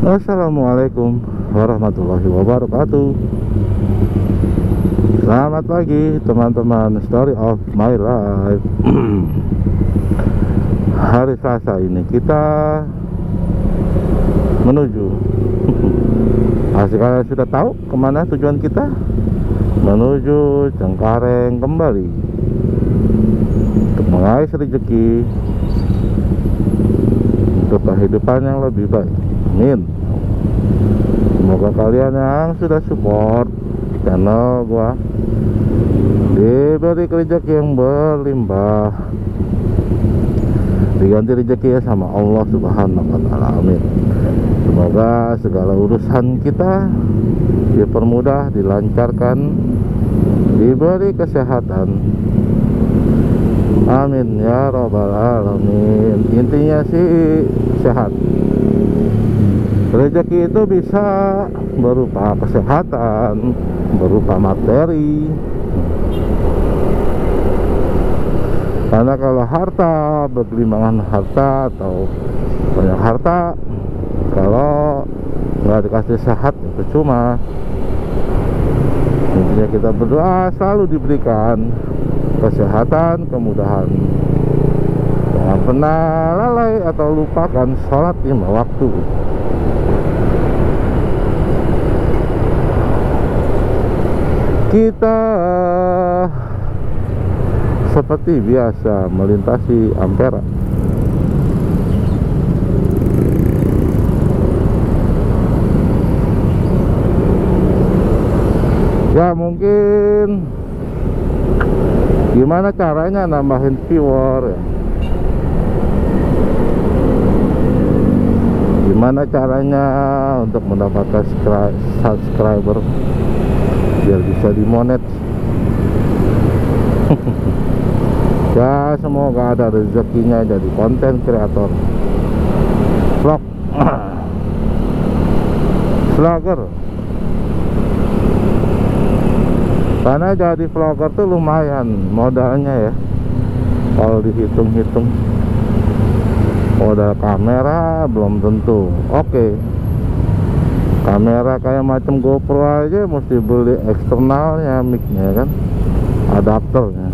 Assalamualaikum warahmatullahi wabarakatuh. Selamat pagi teman-teman Story of My Life. Hari Selasa ini kita menuju kalian sudah tahu kemana tujuan kita? Menuju Cengkareng kembali untuk mengais rezeki untuk kehidupan yang lebih baik. Amin. Semoga kalian yang sudah support channel gua diberi rezeki yang berlimpah, diganti rezekinya sama Allah Subhanahu wa Ta'ala. Amin. Semoga segala urusan kita dipermudah, dilancarkan, diberi kesehatan. Amin ya robbal alamin. Intinya sih sehat. Rezeki itu bisa berupa kesehatan, berupa materi. Karena kalau harta, bergelimbangan harta atau banyak harta, kalau nggak dikasih sehat, ya percuma. Intinya kita berdoa selalu diberikan kesehatan, kemudahan. Jangan pernah lalai atau lupakan sholat 5 waktu. Kita seperti biasa melintasi Ampera. Ya mungkin gimana caranya nambahin viewer ya? Gimana caranya untuk mendapatkan subscriber biar bisa dimonet. Ya semoga ada rezekinya jadi konten kreator vlog vlogger. Karena jadi vlogger tuh lumayan modalnya ya, kalau dihitung-hitung. Modal kamera belum tentu oke. Kamera kayak macam GoPro aja mesti beli eksternalnya, mic-nya kan, adapternya.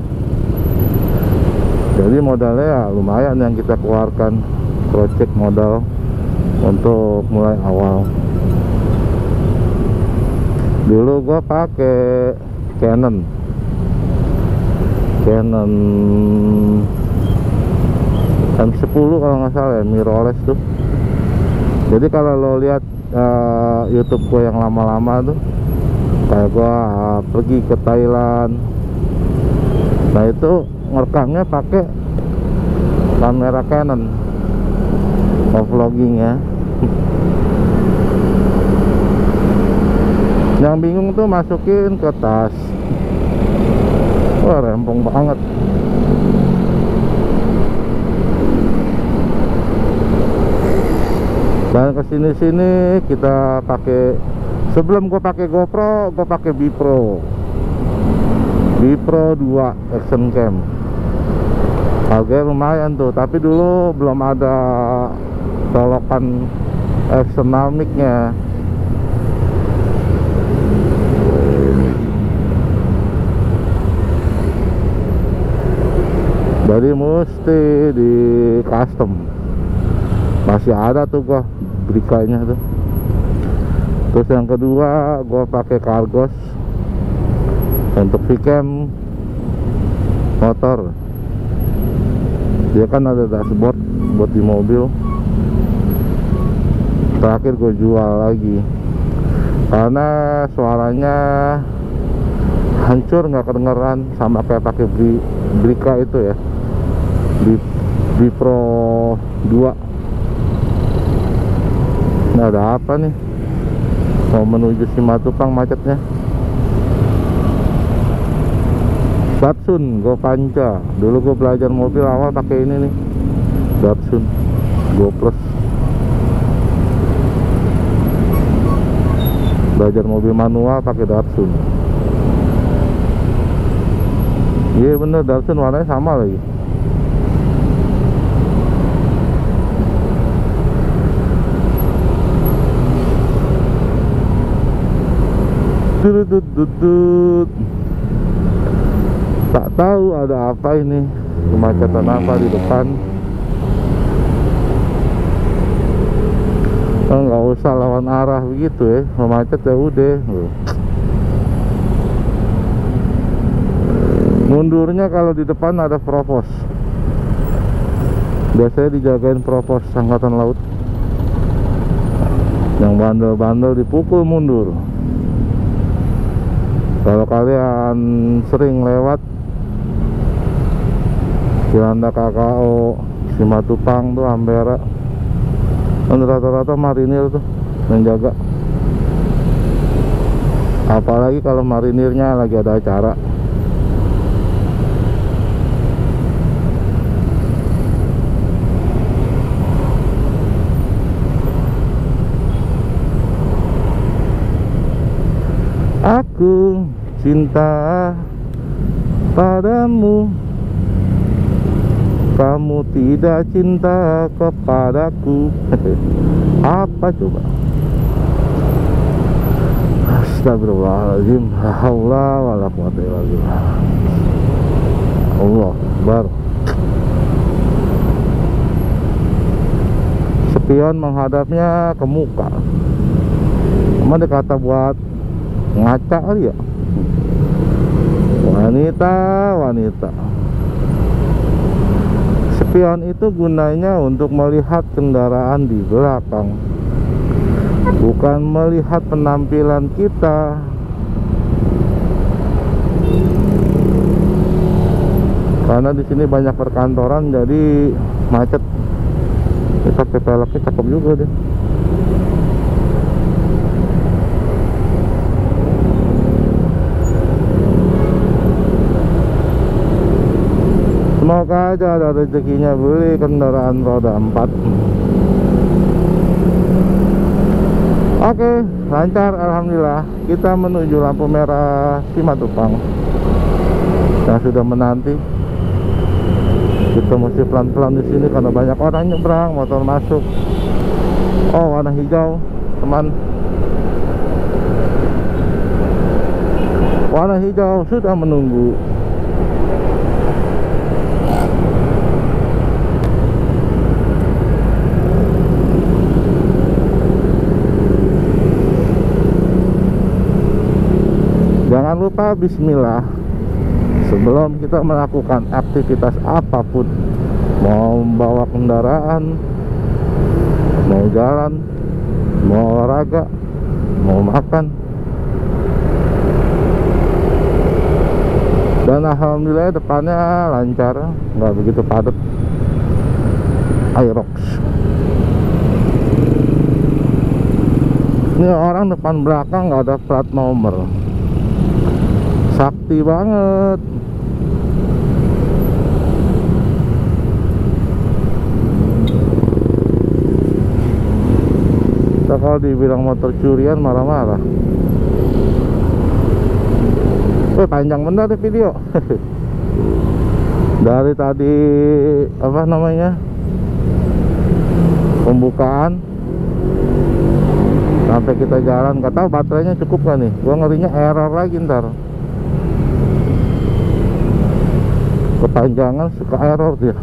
Jadi modalnya ya lumayan yang kita keluarkan, project modal untuk mulai awal. Dulu gua pakai Canon M10 kalau nggak salah ya, mirrorless tuh. Jadi kalau lo lihat YouTube gue yang lama-lama tuh, kayak gue pergi ke Thailand, nah itu ngerekamnya pakai kamera Canon, vloggingnya. Yang bingung tuh masukin ke tas. Wah rempong banget. Dan kesini-sini kita pakai, sebelum gue pakai GoPro, gue pakai Bipro 2 action cam. Harganya lumayan tuh, tapi dulu belum ada colokan eksternal mic-nya. Jadi mesti di custom. Masih ada tuh gua brikanya tuh. Terus yang kedua gua pakai Cargos untuk VCam motor. Dia kan ada dashboard buat di mobil. Terakhir gue jual lagi karena suaranya hancur, nggak kedengeran sama kayak pakai Brika itu ya, Bipro 2. Nah, ada apa nih? Mau menuju Simatupang macetnya. Datsun Go Panca. Dulu gue belajar mobil awal pakai ini nih, Datsun Go Plus. Belajar mobil manual pakai Datsun. Iya bener, Datsun warnanya sama lagi. Dudut. Tak tahu ada apa ini, kemacetan apa di depan. Nggak usah lawan arah begitu ya, macet ya udah. Mundurnya kalau di depan ada provos, biasanya dijagain provos angkatan laut. Yang bandel-bandel dipukul mundur. Kalau kalian sering lewat Cilandak KKO, Simatupang tuh, Ampera, kan rata-rata marinir tuh yang jaga. Apalagi kalau marinirnya lagi ada acara. Aku cinta padamu, kamu tidak cinta kepadaku. Apa coba? Astagfirullahaladzim. La haula wala quwwata illa billah. Allah Akbar. Spion menghadapnya ke muka. Emang dia kata buat ngaca kali ya. Wanita. Spion itu gunanya untuk melihat kendaraan di belakang, bukan melihat penampilan kita. Karena di sini banyak perkantoran, jadi macet. Kita peleknya cakep juga deh. Semoga aja ada rezekinya beli kendaraan roda 4. Oke, lancar alhamdulillah. Kita menuju lampu merah Simatupang yang sudah menanti. Kita mesti pelan-pelan di sini karena banyak orang nyebrang, motor masuk. Oh, warna hijau, teman. Warna hijau sudah menunggu. Jangan lupa bismillah sebelum kita melakukan aktivitas apapun, mau membawa kendaraan, mau jalan, mau olahraga, mau makan. Dan alhamdulillah depannya lancar, nggak begitu padat. Aerox. Ini orang depan belakang nggak ada plat nomor. Sakti banget. Kita kalau dibilang motor curian marah-marah. Panjang bener deh video. Dari tadi apa namanya, pembukaan sampai kita jalan, nggak tahu baterainya cukup gak nih. Gua ngerinya error lagi ntar. Kepanjangan suka error dia.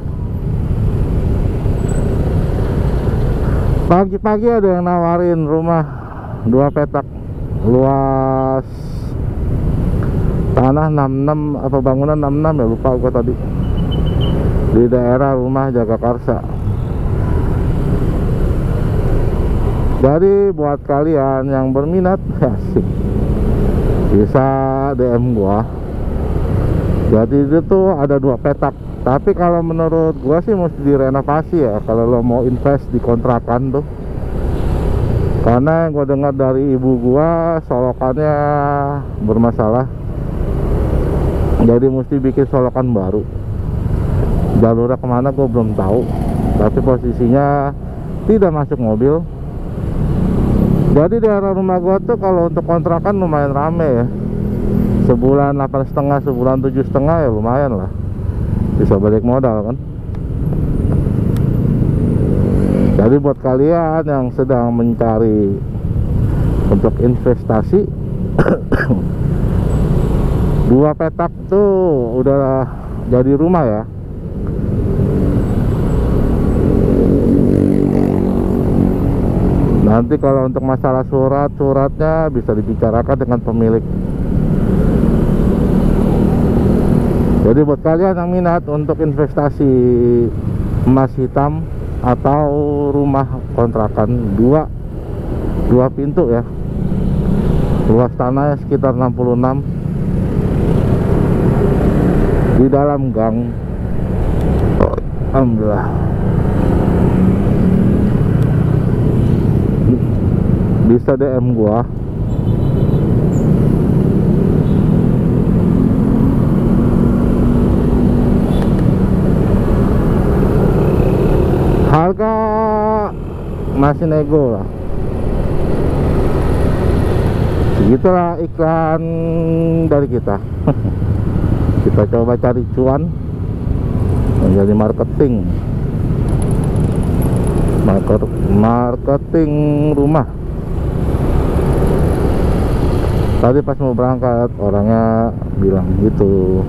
Pagi-pagi ada yang nawarin rumah 2 petak, luas tanah 66 apa bangunan 66 ya, lupa gua tadi, di daerah rumah Jagakarsa. Jadi buat kalian yang berminat, asik, bisa DM gua. Jadi itu tuh ada 2 petak. Tapi kalau menurut gua sih mesti direnovasi ya, kalau lo mau invest di kontrakan tuh. Karena yang gua dengar dari ibu gua, solokannya bermasalah. Jadi mesti bikin solokan baru. Jalurnya kemana gua belum tahu. Tapi posisinya tidak masuk mobil. Jadi daerah rumah gua tuh kalau untuk kontrakan lumayan rame ya. Sebulan 8,5, sebulan 7,5 ya lumayan lah, bisa balik modal kan. Jadi buat kalian yang sedang mencari untuk investasi, Dua petak tuh udah jadi rumah ya. Nanti kalau untuk masalah suratnya bisa dibicarakan dengan pemilik. Jadi buat kalian yang minat untuk investasi emas hitam atau rumah kontrakan dua pintu ya, luas tanahnya sekitar 66, di dalam gang. Alhamdulillah bisa DM gua. Harga masih nego lah. Segitulah iklan dari kita. Kita coba cari cuan menjadi marketing rumah. Tadi pas mau berangkat orangnya bilang gitu.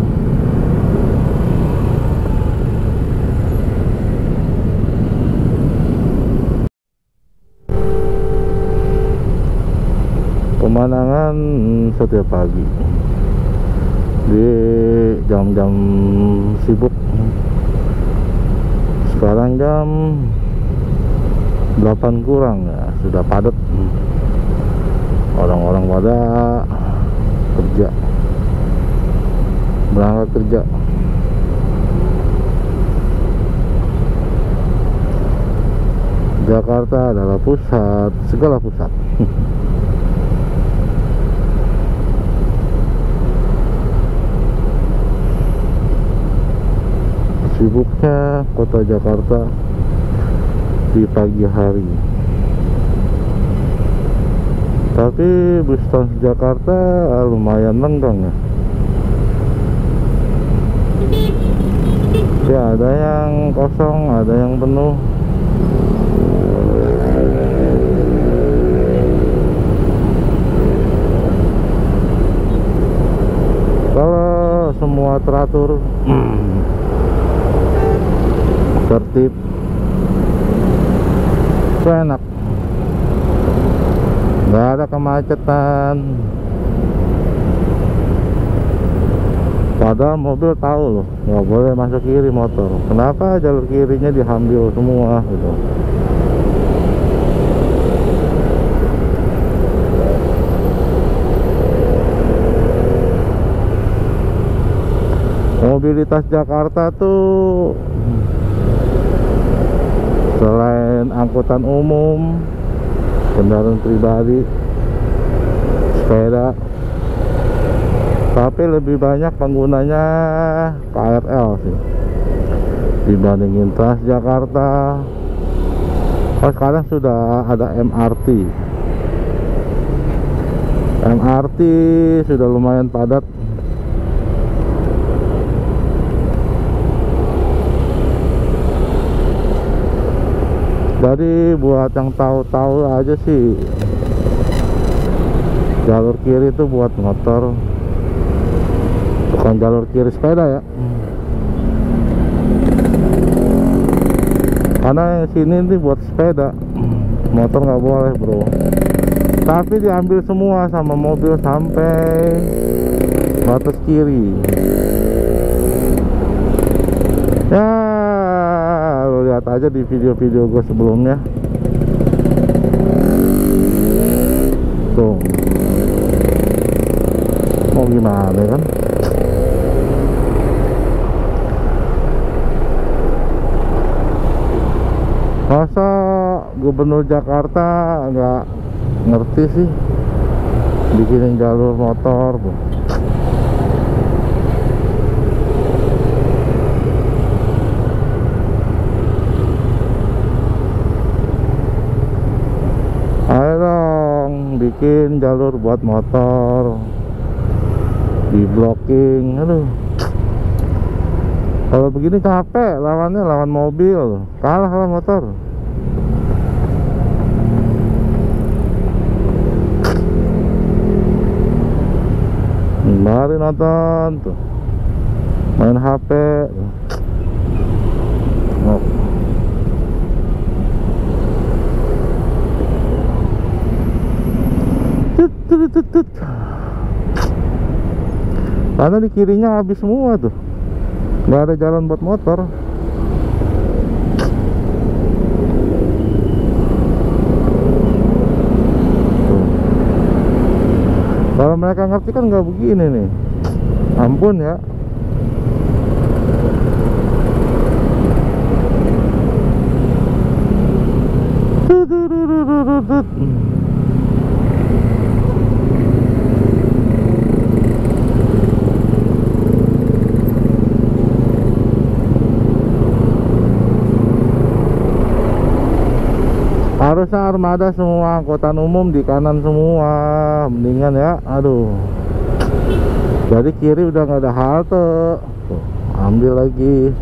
Pemandangan setiap pagi di jam-jam sibuk. Sekarang jam 8 kurang ya, sudah padat. Orang-orang pada kerja, berangkat kerja. Jakarta adalah pusat segala pusat. Sibuknya kota Jakarta di pagi hari. Tapi bus Transjakarta lumayan lenggang ya. Ya ada yang kosong, ada yang penuh. Kalau semua teratur, tertib, itu enak. Nggak ada kemacetan. Padahal mobil tahu loh, nggak boleh masuk kiri motor. Kenapa jalur kirinya diambil semua gitu? Mobilitas Jakarta tuh selain angkutan umum, kendaraan pribadi, sepeda, tapi lebih banyak penggunanya KRL sih dibandingin Transjakarta. Oh, sekarang sudah ada MRT sudah lumayan padat. Jadi buat yang tahu-tahu aja sih, jalur kiri itu buat motor, bukan jalur kiri sepeda ya. Karena yang sini nih buat sepeda, motor nggak boleh bro. Tapi diambil semua sama mobil sampai batas kiri. Ya, lo lihat aja di video-video gue sebelumnya. Tuh, mau gimana kan? Masa gubernur Jakarta nggak ngerti sih bikinin jalur motor, bro. Ayo dong bikin jalur buat motor, di blocking. Aduh, kalau begini capek, lawannya lawan mobil, kalah lah motor. hari nonton tuh, main HP oh. Tut. Karena di kirinya habis semua tuh, nggak ada jalan buat motor. Kalau mereka ngerti kan nggak begini nih. Ampun ya. Harusnya armada semua, angkutan umum di kanan semua, mendingan ya. Aduh, jadi kiri udah nggak ada halte. Tuh, ambil lagi.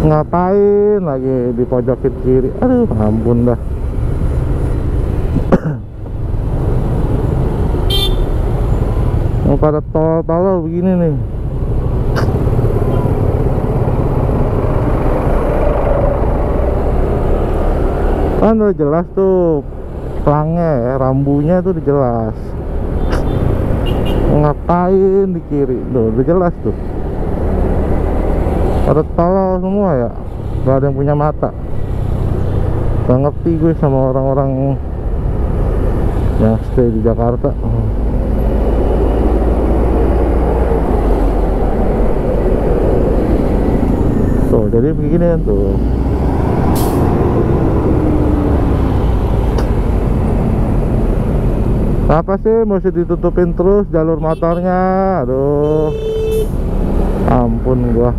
Ngapain lagi di pojokin kiri? Aduh, ampun dah. Mau pada tol-tol begini nih. Kan udah jelas tuh pelangnya, rambunya tuh udah jelas. Ngapain di kiri? Tuh, udah jelas tuh. Pada tolol semua ya, gak ada yang punya mata. Gak ngerti gue sama orang-orang yang stay di Jakarta. Tuh, jadi begini tuh. Apa sih mesti ditutupin terus jalur motornya? Aduh, ampun gua.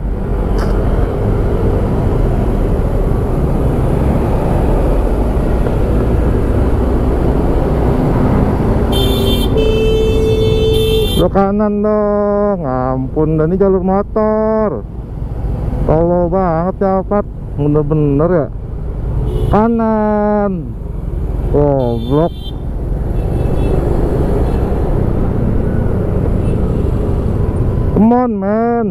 Lo kanan dong, ampun. Dan ini jalur motor. Tolol banget ya Pat, bener-bener ya. Kanan. Goblok. Come on man.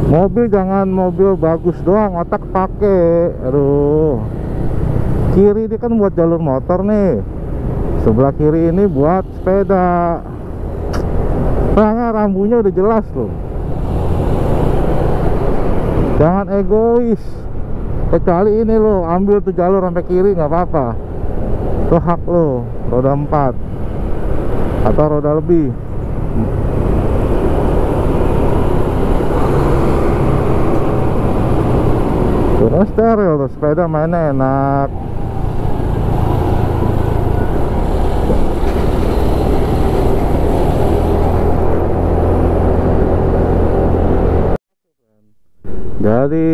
Mobil jangan mobil bagus doang, otak pakai. Aduh. Kiri ini kan buat jalur motor nih. Sebelah kiri ini buat sepeda. Nah, rambunya udah jelas loh. Jangan egois. Kecuali ini lo ambil tuh jalur sampai kiri nggak apa-apa. Itu hak lo, roda 4 atau roda lebih. Terus steril tuh, sepeda mainnya enak. Jadi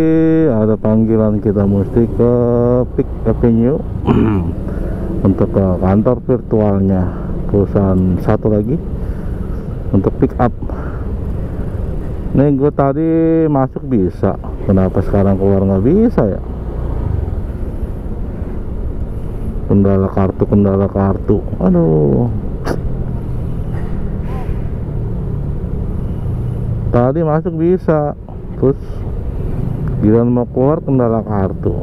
ada panggilan, kita mesti ke Peak Avenue untuk ke kantor virtualnya perusahaan satu lagi untuk pick up. Nih gue tadi masuk bisa, kenapa sekarang keluar nggak bisa ya? Kendala kartu, aduh. Tadi masuk bisa, terus giliran mau keluar kendala kartu.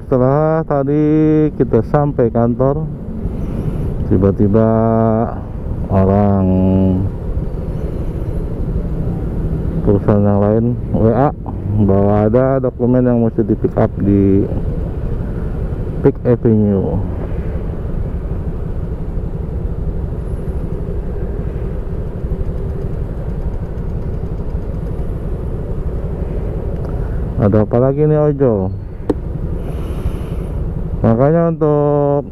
Setelah tadi kita sampai kantor, tiba-tiba orang perusahaan yang lain WA bahwa ada dokumen yang mesti di pick up di Peak Avenue. Ada apa lagi nih ojol? Makanya untuk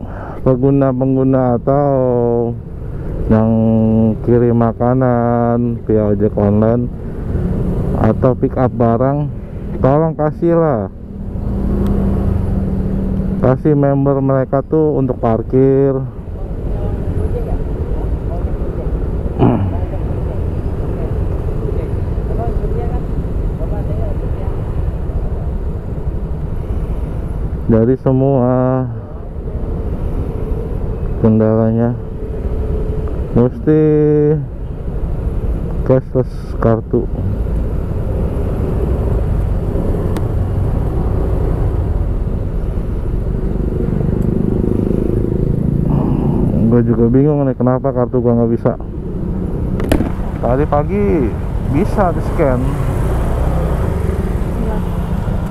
pengguna atau yang kirim makanan via ojek online, atau pick up barang, tolong kasih member mereka tuh untuk parkir. Dari semua kendalanya mesti cashless kartu. Gue juga bingung nih kenapa kartu gua nggak bisa. Tadi pagi bisa di scan,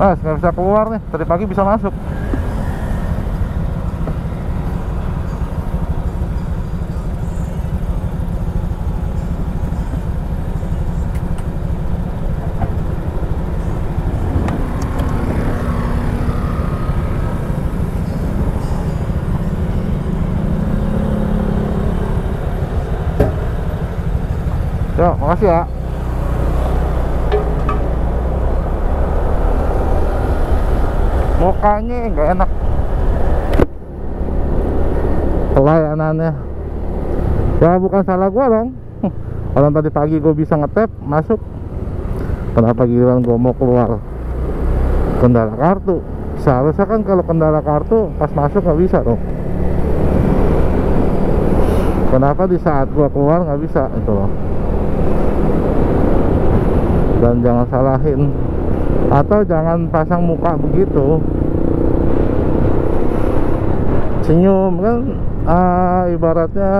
nggak bisa keluar nih. Tadi pagi bisa masuk. Yuk, makasih ya. Mukanya nggak enak pelayanannya. Ya bukan salah gua dong. Orang tadi pagi gue bisa ngetap masuk, kenapa giliran gue mau keluar kendala kartu? Seharusnya kan kalau kendala kartu pas masuk nggak bisa dong. Kenapa di saat gua keluar nggak bisa itu loh. Dan jangan salahin, atau jangan pasang muka begitu, senyum kan. Ibaratnya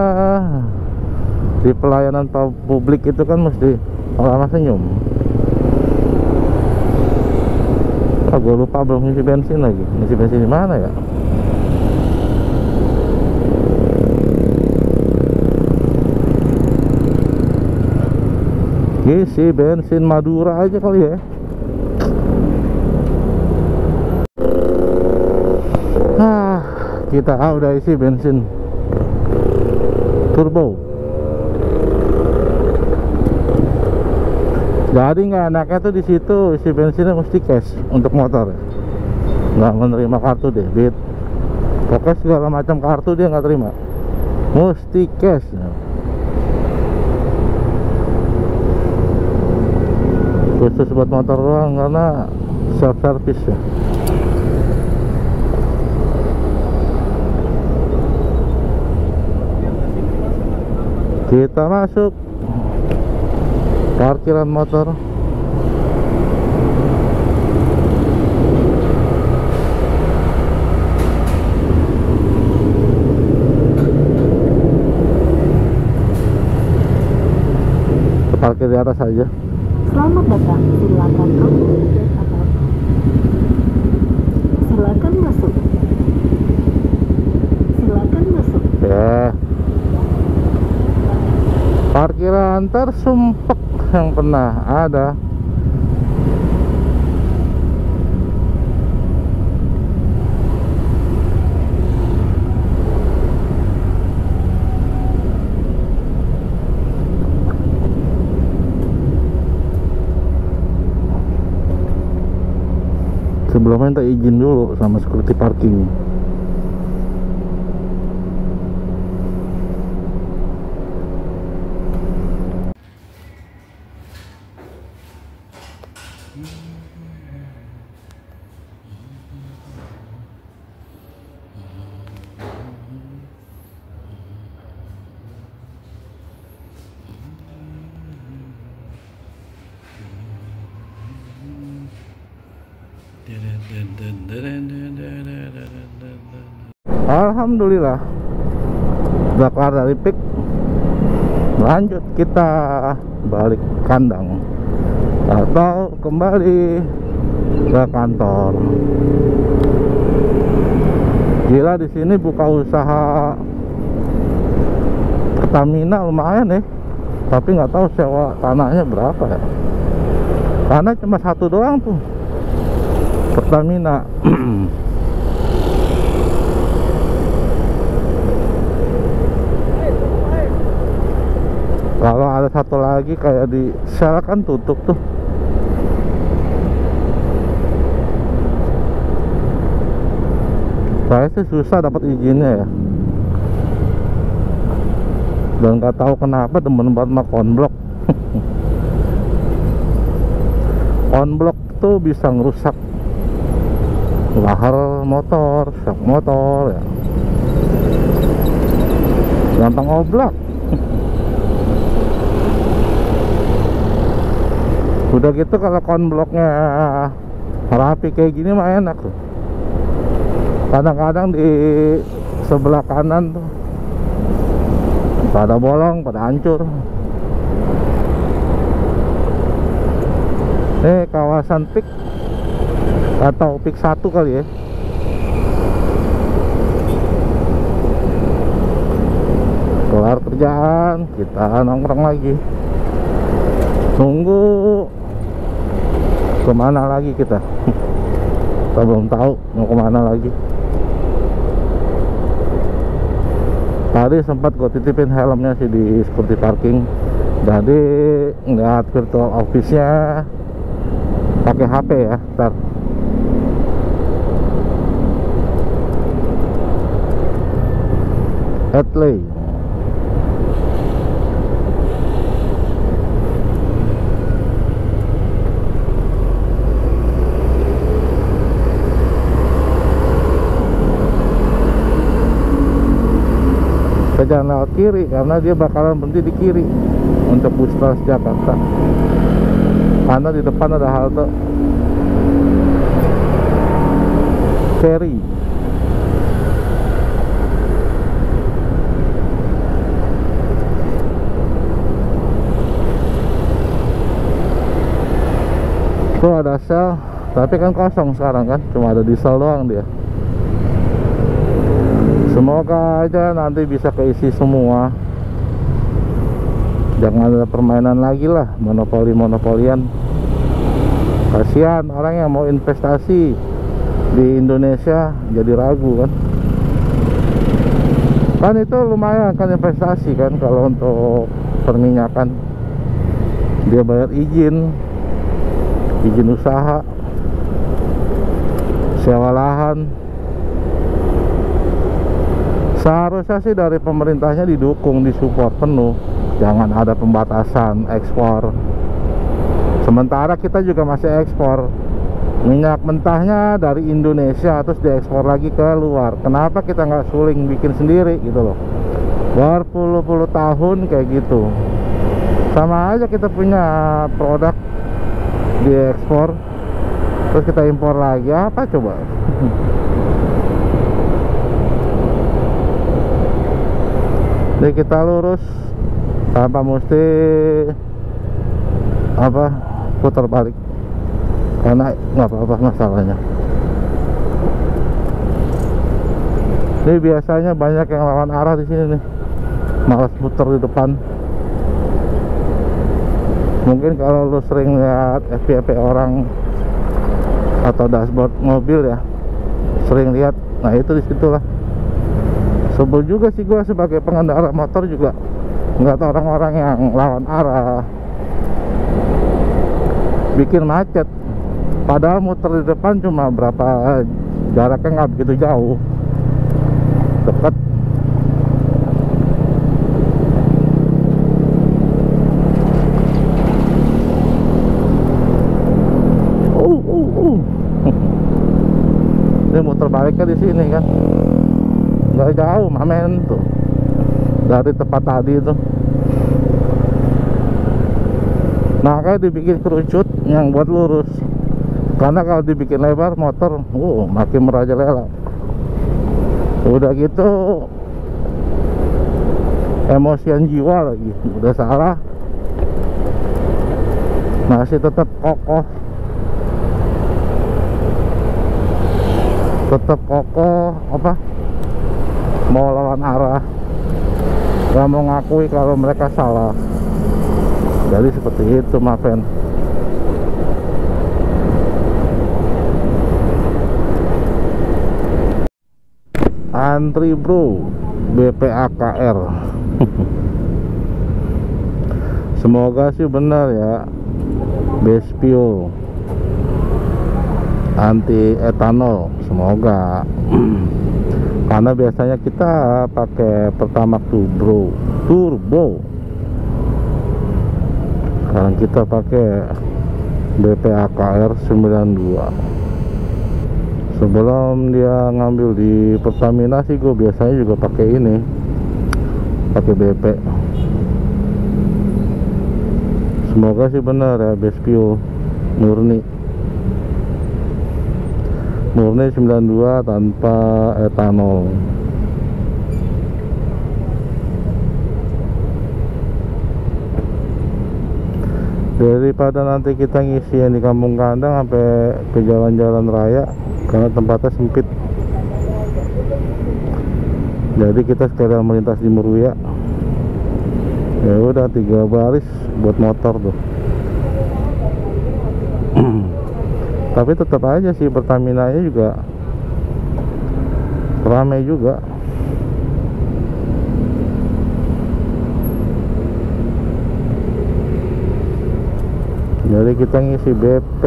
di pelayanan publik itu kan mesti lama senyum. Gue lupa belum ngisi bensin lagi. Ngisi bensin di mana ya? Isi bensin Madura aja kali ya. Kita udah isi bensin turbo. Jadi nggak enaknya tuh di situ isi bensinnya mesti cash untuk motor. Nggak menerima kartu debit. Pokoknya segala macam kartu dia nggak terima. Mesti cash. Khusus buat motor doang karena self service ya. Kita masuk parkiran motor. Parkir di atas aja. Selamat datang, silakan silakan masuk. Silakan masuk. Ya. Parkiran tersumpek yang pernah ada. Sebelumnya minta izin dulu sama security parking. Alhamdulillah udah keluar dari pik. Lanjut kita balik kandang atau kembali ke kantor. Gila di sini buka usaha Pertamina lumayan ya. Tapi nggak tahu sewa tanahnya berapa ya. Karena cuma satu doang tuh Pertamina. Kalau ada satu lagi kayak di Shell kan tutup tuh. saya sih susah dapat izinnya ya, dan nggak tahu kenapa demen banget sama konblok. Konblok tuh bisa ngerusak lahar motor, shock motor ya, gampang oblak. Udah gitu kalau konbloknya rapi kayak gini mah enak tuh. Kadang-kadang di sebelah kanan tuh pada bolong, pada hancur. Kawasan Pik atau Pik 1 kali ya. Kelar kerjaan, kita nongkrong lagi, nunggu kemana lagi kita. Kita belum tahu mau kemana lagi. Tadi sempat gue titipin helmnya sih di security parking, jadi ngeliat virtual office-nya pakai HP ya. Ntar Headley jangan lewat kiri karena dia bakalan berhenti di kiri untuk bus Transjakarta, karena di depan ada halte ferry. Tuh ada sel, tapi kan kosong sekarang kan, cuma ada diesel doang dia. Semoga aja nanti bisa keisi semua, jangan ada permainan lagi lah, monopoli-monopolian. Kasihan orang yang mau investasi di Indonesia jadi ragu kan. Kan itu lumayan kan investasi kan, kalau untuk perminyakan dia bayar izin usaha, sewa lahan. Seharusnya sih dari pemerintahnya didukung, disupport penuh, jangan ada pembatasan ekspor. Sementara kita juga masih ekspor minyak mentahnya dari Indonesia, terus diekspor lagi ke luar. Kenapa kita nggak suling bikin sendiri gitu loh? Berpuluh-puluh tahun kayak gitu. Sama aja kita punya produk diekspor, terus kita impor lagi, apa coba? Jadi kita lurus tanpa mesti putar balik, karena nggak apa-apa masalahnya. Ini biasanya banyak yang lawan arah di sini nih, malas putar di depan. Mungkin kalau lu sering lihat FYP orang atau dashboard mobil ya, sering lihat, nah itu disitulah. Sebel juga sih gua sebagai pengendara motor juga nggak tahu orang-orang yang lawan arah bikin macet, padahal muter di depan cuma berapa jaraknya, nggak begitu jauh, deket. Ini muter baliknya di sini kan, nggak jauh mamen tuh dari tempat tadi itu. Nah kayak dibikin kerucut yang buat lurus, karena kalau dibikin lebar motor makin merajalela. Udah gitu emosian jiwa lagi, udah salah masih tetap kokoh, mau lawan arah, gak mau ngakui kalau mereka salah. Jadi seperti itu mafen. Antri bro, BPAKR. Semoga sih benar ya, Bespio anti etanol, semoga. karena biasanya kita pakai Pertamax turbo. Sekarang kita pakai BP AKR 92. Sebelum dia ngambil di Pertamina sih gue biasanya juga pakai ini, pakai BP. Semoga sih benar ya, base fuel murni 92 tanpa etanol. Daripada nanti kita ngisi yang di kampung kandang sampai ke jalan-jalan raya, karena tempatnya sempit, jadi kita sekalian melintas di Meruya. Ya udah 3 baris buat motor tuh. Tapi tetap aja sih Pertamina nya juga ramai juga. Jadi kita ngisi BP.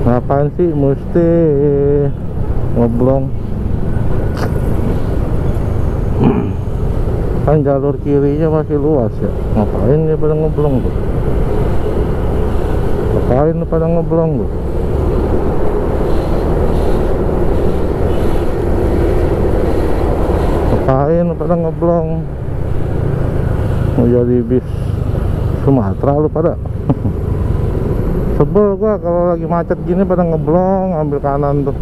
Ngapain sih mesti ngeblong? Kan jalur kirinya masih luas ya. Ngapain dia pada ngeblong tuh? Ngapain pada ngeblong tuh? Ngapain pada ngeblong? Mau jadi bis Sumatera lu pada. Sebel gua kalau lagi macet gini pada ngeblong, ambil kanan tuh.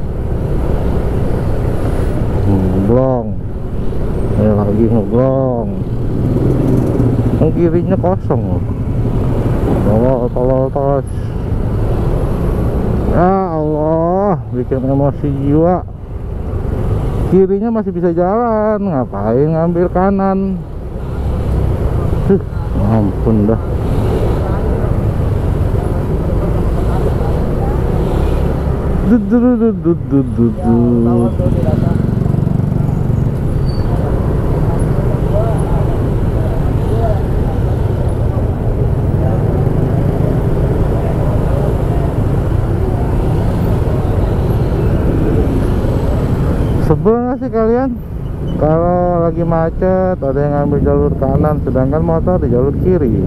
Ngeblong. Lagi ngeblong. Yang kirinya kosong. Tolol tos. Ya Allah, bikin emosi jiwa. Kirinya masih bisa jalan, ngapain ngambil kanan? Ampun dah. Sebel gak sih kalian kalau lagi macet ada yang ngambil jalur kanan sedangkan motor di jalur kiri?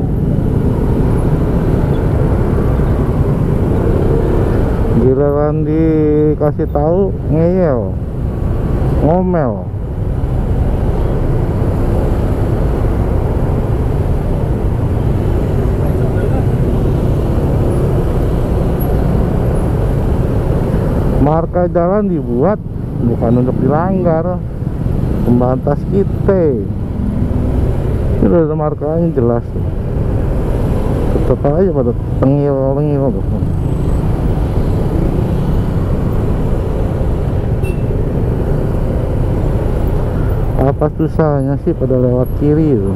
Giliran dikasih tahu ngeyel, ngomel. Marka jalan dibuat bukan untuk dilanggar, pembatas kita. Ini udah ada markanya jelas tuh. Tetap aja pada tengil tuh. Apa susahnya sih pada lewat kiri itu?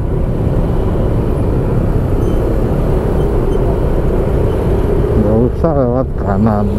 Nggak usah lewat kanan.